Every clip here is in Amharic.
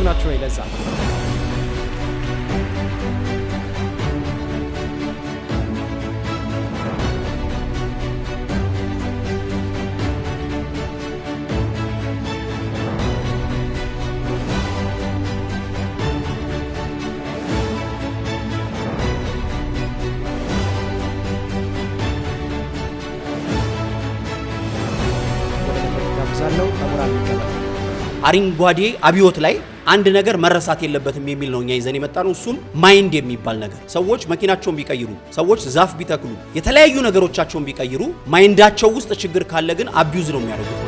ናቸው ይለዛ አረንጓዴ አብዮት ላይ አንድ ነገር መረሳት የለበትም የሚል ነው እኛ ይዘን የመጣነው። እሱም ማይንድ የሚባል ነገር ሰዎች መኪናቸውን ቢቀይሩ፣ ሰዎች ዛፍ ቢተክሉ፣ የተለያዩ ነገሮቻቸውን ቢቀይሩ ማይንዳቸው ውስጥ ችግር ካለ ግን አቢዩዝ ነው የሚያደርጉት።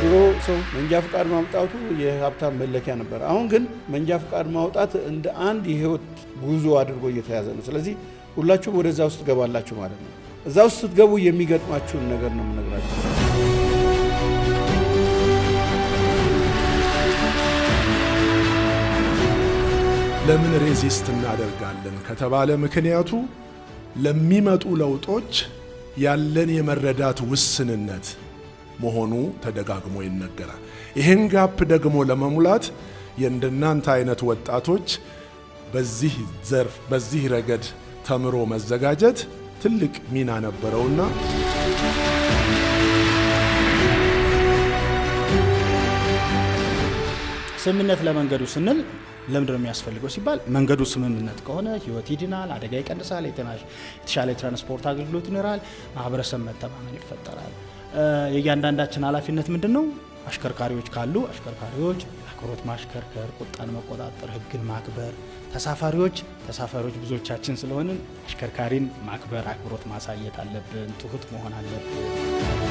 ድሮ ሰው መንጃ ፍቃድ ማውጣቱ የሀብታም መለኪያ ነበር። አሁን ግን መንጃ ፍቃድ ማውጣት እንደ አንድ የህይወት ጉዞ አድርጎ እየተያዘ ነው። ስለዚህ ሁላችሁም ወደዛ ውስጥ ገባላችሁ ማለት ነው። እዛ ውስጥ ስትገቡ የሚገጥማችሁን ነገር ነው የምነግራችሁ። ለምን ሬዚስት እናደርጋለን ከተባለ ምክንያቱ ለሚመጡ ለውጦች ያለን የመረዳት ውስንነት መሆኑ ተደጋግሞ ይነገራል። ይህን ጋፕ ደግሞ ለመሙላት የእንደናንተ አይነት ወጣቶች በዚህ ዘርፍ በዚህ ረገድ ተምሮ መዘጋጀት ትልቅ ሚና ነበረውና ስምምነት ለመንገዱ ስንል ለምንድን ነው የሚያስፈልገው ሲባል መንገዱ ስምምነት ከሆነ ህይወት ይድናል፣ አደጋ ይቀንሳል፣ የተሻለ ትራንስፖርት አገልግሎት ይኖራል፣ ማህበረሰብ መተማመን ይፈጠራል። የእያንዳንዳችን ኃላፊነት ምንድነው? አሽከርካሪዎች ካሉ አሽከርካሪዎች አክብሮት ማሽከርከር፣ ቁጣን መቆጣጠር፣ ህግን ማክበር፣ ተሳፋሪዎች ብዙዎቻችን ስለሆንን አሽከርካሪን ማክበር፣ አክብሮት ማሳየት አለብን፣ ትሁት መሆን አለብን።